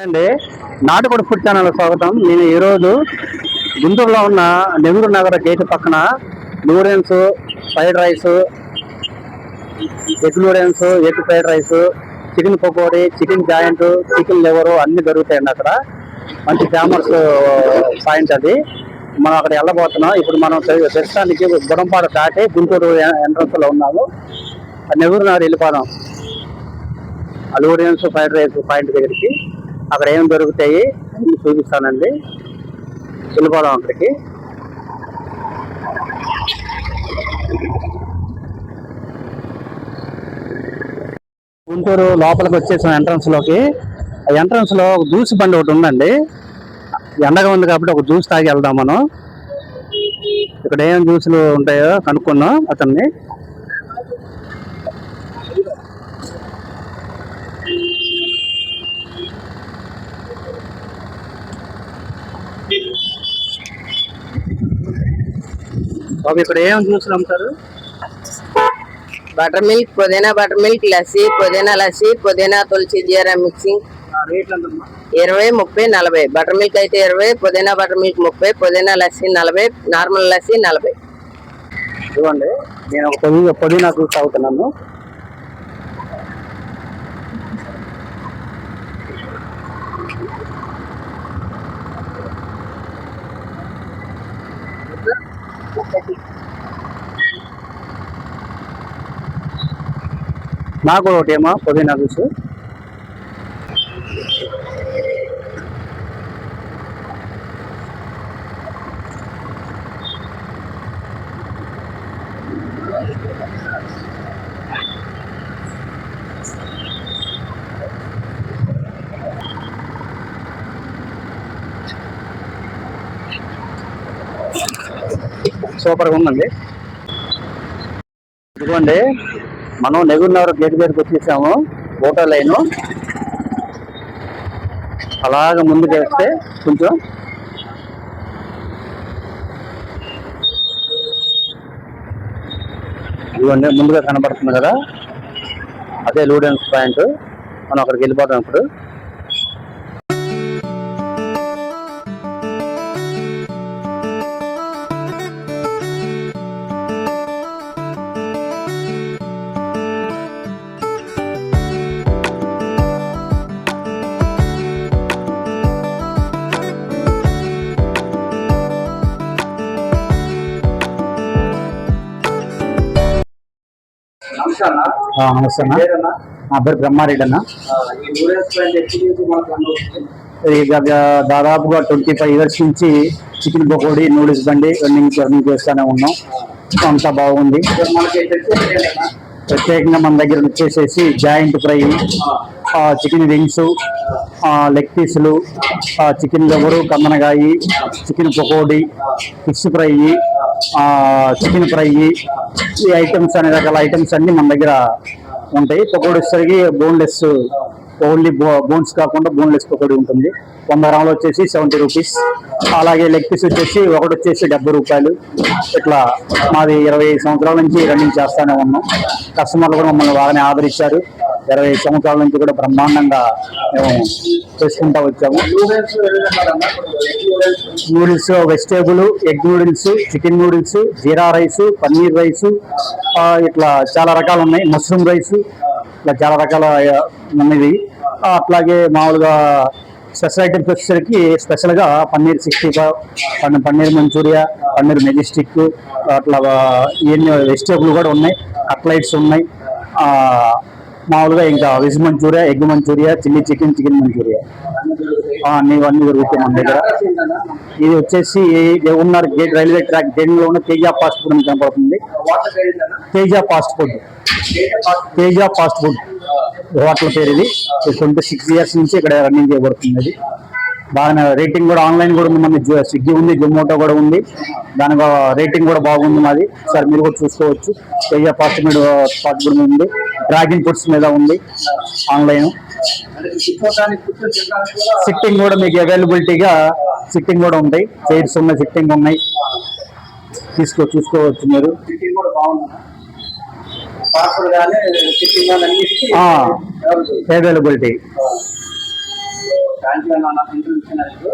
అండి నాటుకోడి food channel స్వాగతం. నేను ఈరోజు గుంటూరులో ఉన్న నెహ్రూ నగర్ గేట్ పక్కన noodles, fried rice, egg noodles, egg fried rice, chicken pakodi, chicken joint, chicken liver అన్ని దొరుకుతాయండి. అక్కడ మంచి ఫేమస్ పాయింట్ అది. మనం అక్కడ వెళ్ళబోతున్నాం. ఇప్పుడు మనం ప్రస్తుతానికి గుడంపాడు దాటి గుంటూరు ఎంట్రన్స్ లో ఉన్నాము. నెహ్రూ నగర్ వెళ్ళిపోదాం. నూడిల్స్, ఫ్రైడ్ రైస్ పాయింట్ దగ్గరికి అక్కడ ఏం దొరుకుతాయి చూపిస్తానండి. వెళ్ళిపోదాం అక్కడికి. గుంటూరు లోపలికి వచ్చేసాం ఎంట్రన్స్ లోకి. ఎంట్రన్స్ లో ఒక జ్యూస్ బండి ఒకటి ఉందండి. ఎండగా ఉంది కాబట్టి ఒక జ్యూస్ తాగి వెళ్దాం మనం. ఇక్కడ ఏం జ్యూసులు ఉంటాయో కనుక్కున్నాం అతన్ని. ఇక్కడ ఏం జ్యూసులు అమ్ముతారు? బటర్ మిల్క్, పుదీనా బటర్ మిల్క్, లస్సీ, పుదీనా లస్సీ, పుదీనా తులసి జీరా మిక్సింగ్ 20, 30, 40. బటర్ మిల్క్ అయితే 20, పుదీనా బటర్ మిల్క్ 30, పుదీనా లస్సీ 40, నార్మల్ లస్సీ 40. ఇవ్వండి. నేను ఒక పుదీనా జ్యూస్ తాగుతున్నాను. నాకు ఒకటేమో పుదీనా జ్యూస్. సూపర్గా ఉందండి. ఇదిగోండి, మనం నెహ్రూ నగర్ గేట్ దగ్గరికి వచ్చేసాము. ఓటో లైను అలాగ ముందుకు వేస్తే కొంచెం ఇదిగోండి ముందుగా కనబడుతుంది కదా, అదే నూడిల్స్ పాయింట్. మనం అక్కడికి వెళ్ళిపోతాం ఇప్పుడు. నమస్తే అన్న, నా పేరు బ్రహ్మారెడ్డి అన్న. దాదాపుగా 25 years నుంచి చికెన్ పకోడీ, నూడిల్స్ బండి రన్నింగ్ చేస్తూనే ఉన్నాం. అంతా బాగుంది. ప్రత్యేకంగా మన దగ్గర వచ్చేసేసి joint fry, chicken wings, leg పీసులు, చికెన్ లివరు, కందనకాయ, chicken pakodi, fish fry, chicken fry, ఈ ఐటమ్స్ అనే రకాల ఐటమ్స్ అన్ని మన దగ్గర ఉంటాయి. పకోడీ సరికి బోన్లెస్, ఓన్లీ బోన్స్ కాకుండా బోన్లెస్ పకోడీ ఉంటుంది. 100 grams వచ్చేసి 70 rupees. అలాగే లెగ్ పీస్ వచ్చేసి ఒకటి వచ్చేసి 70 రూపాయలు. ఇట్లా మాది 20 సంవత్సరాల నుంచి రన్నింగ్ చేస్తూనే ఉన్నాం. కస్టమర్లు కూడా మమ్మల్ని బాగానే ఆదరించారు. 20 సంవత్సరాల నుంచి కూడా బ్రహ్మాండంగా మేము చేసుకుంటూ వచ్చాము. Noodles, vegetable, egg noodles, chicken noodles, jeera rice, paneer rice, ఇట్లా చాలా రకాలు ఉన్నాయి. మష్రూమ్ రైస్, ఇట్లా చాలా రకాల ఉన్నది. అట్లాగే మామూలుగా స్పెషల్ ఐటమ్స్ వచ్చేసరికి స్పెషల్గా పన్నీర్ 65, పన్నీర్ మంచూరియా, పన్నీర్ మెజెస్టిక్, అట్లా ఇవన్నీ వెజిటేబుల్ కూడా ఉన్నాయి. కట్లైట్స్ ఉన్నాయి. మామూలుగా ఇంకా veg manchurian, egg manchurian, chilli chicken, chicken manchurian అన్నీ దొరుకుతాయి మన దగ్గర. ఇది వచ్చేసి ఉన్నారు గేట్, రైల్వే ట్రాక్ గేట్ లో ఉన్న తేజ ఫాస్ట్ ఫుడ్ అని కనపడుతుంది. తేజ ఫాస్ట్ ఫుడ్ హోటల్ పేరు ఇది. 26 years నుంచి ఇక్కడ రన్నింగ్ చేయబడుతుంది. అది బాగా రేటింగ్ కూడా ఆన్లైన్ కూడా ఉంది. మన స్విగ్గీ ఉంది, జొమాటో కూడా ఉంది. దాని రేటింగ్ కూడా బాగుంది మాది. సార్ మీరు కూడా చూసుకోవచ్చు. తేజ ఫాస్ట్ ఫుడ్ ఉంది. డ్రాగన్ ఫుడ్స్ మీద ఉంది ఆన్లైన్. సిట్టింగ్ కూడా మీకు అవైలబిలిటీగా సిట్టింగ్ కూడా ఉంటాయి. చైర్స్ ఉన్నాయి, సిట్టింగ్ ఉన్నాయి. చూసుకోవచ్చు మీరు. అవైలబిలిటీ థ్యాంక్ యూ అన్న ఇంటర్వ్యూ ఇచ్చినందుకు.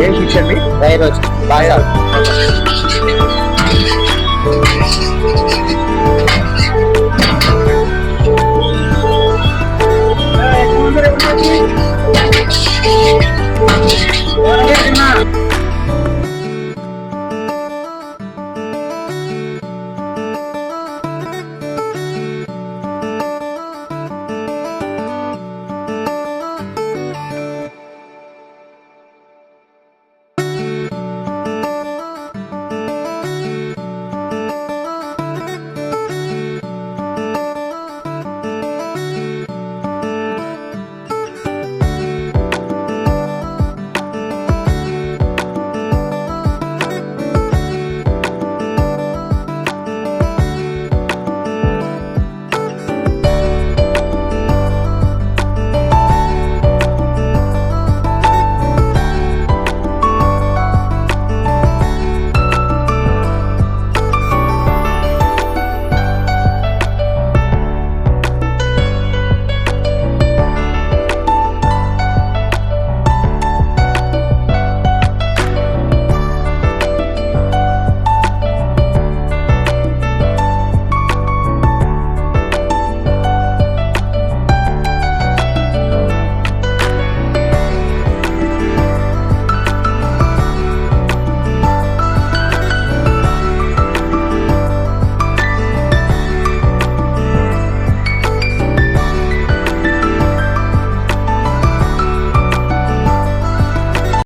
ఏం ఫిష్ అండి? రై రోజు బాగా